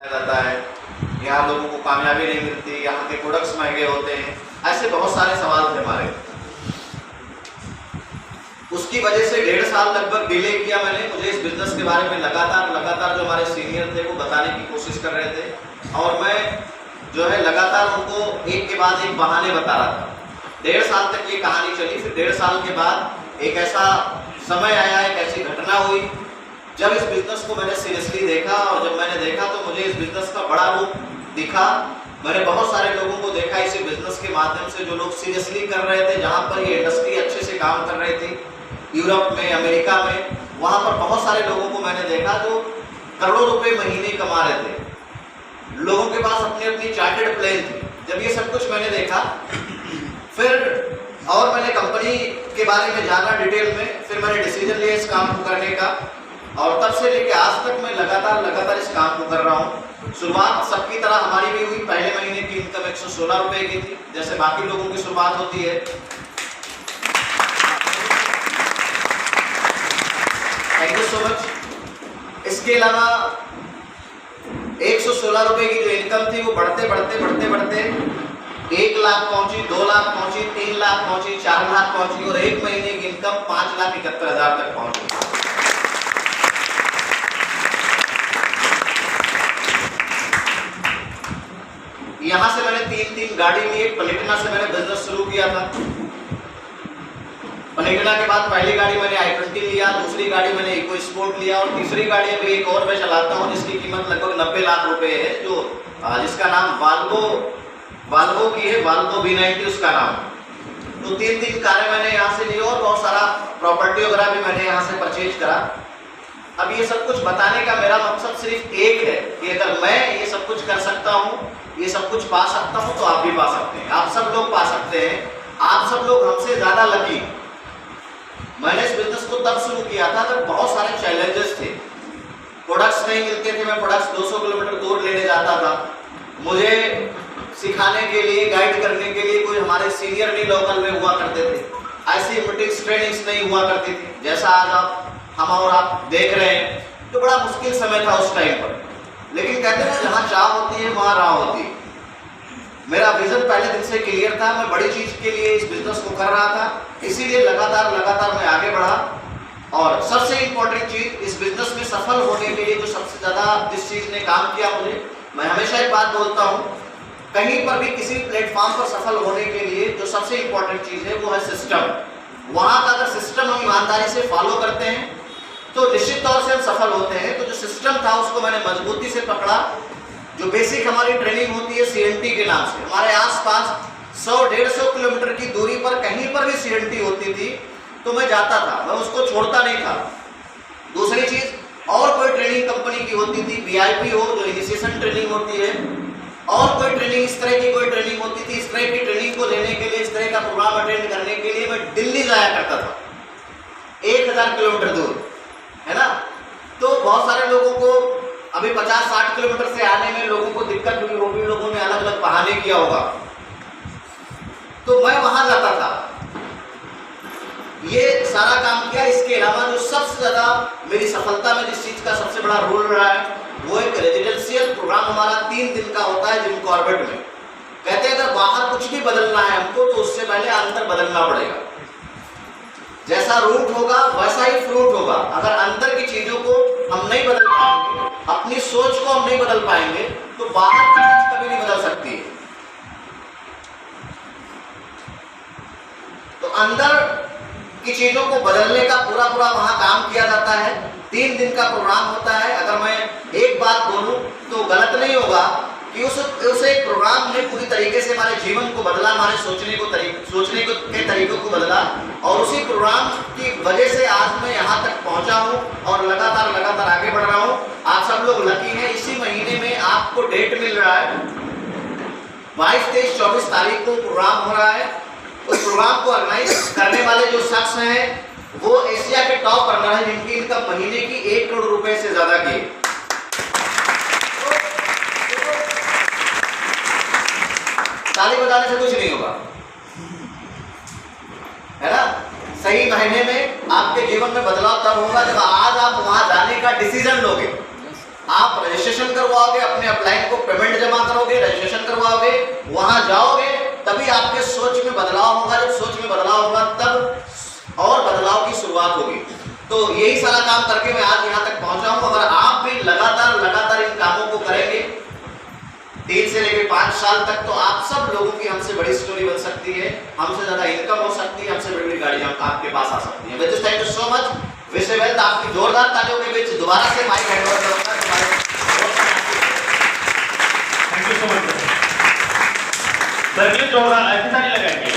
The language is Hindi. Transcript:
जाता है, यहाँ लोगों को कामयाबी नहीं मिलती, यहाँ के प्रोडक्ट्स महंगे होते हैं। ऐसे बहुत सारे सवाल थे हमारे। उसकी वजह से 1.5 साल लगभग डिले किया मैंने। मुझे इस बिजनेस के बारे में लगातार जो हमारे सीनियर थे वो बताने की कोशिश कर रहे थे और मैं जो है लगातार उनको एक के बाद एक बहाने बता रहा था। 1.5 साल तक ये कहानी चली। फिर 1.5 साल के बाद एक ऐसा समय आया, एक ऐसी घटना हुई जब इस बिजनेस को मैंने सीरियसली देखा। और जब मैंने देखा तो मुझे इस बिजनेस का बड़ा रूप दिखा। मैंने बहुत सारे लोगों को देखा इस बिजनेस के माध्यम से जो लोग सीरियसली कर रहे थे, जहाँ पर ये इंडस्ट्री अच्छे से काम कर रही थी, यूरोप में, अमेरिका में, वहाँ पर बहुत सारे लोगों को मैंने देखा जो करोड़ों रुपए महीने कमा रहे थे। लोगों के पास अपनी अपनी चार्टर्ड प्लेन थी। जब ये सब कुछ मैंने देखा, फिर और मैंने कंपनी के बारे में जाना डिटेल में, फिर मैंने डिसीजन लिया इस काम को करने का और तब से लेके आज तक मैं लगातार इस काम को कर रहा हूँ। शुरुआत सबकी तरह हमारी भी हुई। पहले महीने की इनकम 116 रुपए की थी, जैसे बाकी लोगों की शुरुआत होती है। Thank you so much. इसके अलावा 116 रुपए की जो इनकम थी वो बढ़ते 1 लाख पहुंची, 2 लाख पहुंची, 3 लाख पहुंची, 4 लाख पहुंची और एक महीने की इनकम 5,71,000 तक पहुंची। यहाँ से मैंने 3 गाड़ी ली। पलेटिना से मैंने बिजनेस शुरू किया था। पलेटिना के बाद पहली गाड़ी मैंने i20 लिया, दूसरी गाड़ी मैंने इको स्पोर्ट लिया और तीसरी गाड़ी अभी एक और मैं चलाता हूँ जिसकी कीमत लगभग 90 लाख रुपए है, जो जिसका नाम वाल्वो की है। वाल्वो V90 उसका नाम। तो 3 कारें मैंने यहाँ से ली और बहुत सारा प्रॉपर्टी वगैरह भी मैंने यहाँ से परचेज करा। अब ये सब कुछ बताने का मेरा मकसद सिर्फ एक है कि अगर मैं ये सब कुछ कर सकता हूँ, ये सब कुछ पा सकता हूँ, तो आप भी पा सकते हैं। आप सब लोग पा सकते हैं। आप सब लोग हमसे ज्यादा लकी। मैंने इस बिजनेस को तब शुरू किया था जब बहुत सारे चैलेंजेस थे। प्रोडक्ट्स नहीं मिलते थे। मैं प्रोडक्ट्स 200 किलोमीटर दूर लेने जाता था। मुझे सिखाने के लिए, गाइड करने के लिए कोई हमारे सीनियर नहीं लोकल में हुआ करते थे। ऐसी मीटिंग्स, ट्रेनिंग्स नहीं हुआ करती थी जैसा आज हम और आप देख रहे हैं। तो बड़ा मुश्किल समय था उस टाइम पर। लेकिन कहते हैं जहाँ चाह होती है वहाँ राह होती है। मेरा विजन पहले दिन से क्लियर था। मैं बड़ी चीज के लिए इस बिजनेस को कर रहा था, इसीलिए लगातार मैं आगे बढ़ा। और सबसे इम्पोर्टेंट चीज, इस बिजनेस में सफल होने के लिए जो सबसे ज्यादा जिस चीज ने काम किया मुझे, मैं हमेशा एक बात बोलता हूँ, कहीं पर भी किसी प्लेटफॉर्म पर सफल होने के लिए जो सबसे इम्पोर्टेंट चीज है वो है सिस्टम। वहाँ का अगर सिस्टम हम ईमानदारी से फॉलो करते हैं तो निश्चित तौर से हम सफल होते हैं। तो जो सिस्टम था उसको मैंने मजबूती से पकड़ा। जो बेसिक हमारी ट्रेनिंग होती है CNT के नाम से, हमारे आसपास 100-150 किलोमीटर की दूरी पर कहीं पर भी CNT होती थी तो मैं जाता था, मैं उसको छोड़ता नहीं था। दूसरी चीज, और कोई ट्रेनिंग कंपनी की होती थी, VIP हो जो इनिशिएशन ट्रेनिंग होती है, और कोई ट्रेनिंग, इस तरह की कोई ट्रेनिंग होती थी, इस तरह की ट्रेनिंग को लेने के लिए, इस तरह का प्रोग्राम अटेंड करने के लिए मैं दिल्ली जाया करता था, 1000 किलोमीटर दूर, है ना। तो बहुत सारे लोगों को अभी 50-60 किलोमीटर से आने में लोगों को दिक्कत हुई, वो भी लोगों ने अलग अलग बहाने किया होगा। तो मैं वहां जाता था, ये सारा काम किया। इसके अलावा जो सबसे ज्यादा मेरी सफलता में जिस चीज का सबसे बड़ा रोल रहा है वो एक रेजिडेंशियल प्रोग्राम हमारा 3 दिन का होता है जिम कॉर्बेट में। कहते हैं अगर बाहर कुछ भी बदलना है हमको तो उससे पहले अंदर बदलना पड़ेगा। जैसा रूट होगा वैसा ही फ्रूट होगा। अगर अंदर की चीजों को हम नहीं बदल पाएंगे, अपनी सोच को हम नहीं बदल पाएंगे, तो बाहर की चीज कभी नहीं बदल सकती है। तो अंदर की चीजों को बदलने का पूरा वहां काम किया जाता है। 3 दिन का प्रोग्राम होता है। अगर मैं एक बात बोलूं तो गलत नहीं होगा कि उस एक प्रोग्राम ने पूरी तरीके से हमारे जीवन को बदला, हमारे सोचने के तरीकों को बदला। और उसी प्रोग्राम की वजह से आज मैं यहाँ तक पहुँचा हूँ और लगातार आगे बढ़ रहा हूँ। आप सब लोग लकी हैं। इसी महीने में आपको डेट मिल रहा है, 22, 23, 24 तारीख को प्रोग्राम हो रहा है। उस प्रोग्राम को ऑर्गेनाइज करने वाले जो शख्स हैं वो एशिया के टॉप अर्नर हैं जिनकी इनकम महीने की 1 करोड़ रुपए से ज्यादा की। ताली बजाने से कुछ नहीं होगा, है ना। सही महीने में आपके जीवन में बदलाव तब होगा जब आज आप वहां जाने का डिसीजन लोगे। आप रजिस्ट्रेशन करवाओगे, अपने अपलाइन को पेमेंट जमा करोगे, रजिस्ट्रेशन करवाओगे, वहां जाओगे, तभी आपके सोच में बदलाव होगा। जब सोच में बदलाव होगा तब और बदलाव की शुरुआत होगी। तो यही सारा काम करके मैं आज यहाँ तक पहुंचा हूं। अगर आप भी लगातार इन कामों को करेंगे 3 से लेकर 5 साल तक, तो आप सब लोगों की हमसे बड़ी स्टोरी बन सकती है, हमसे ज्यादा इनकम हो सकती है, हमसे बड़ी बड़ी गाड़ियां आपके पास आ सकती है। Thank you so much. Wish wealth आपकी जोरदार तालियों के बीच दोबारा से माइक हैंड ओवर करूंगा। Thank you so much sir. Clip जोरदार ऐसे सारी लगाएंगे।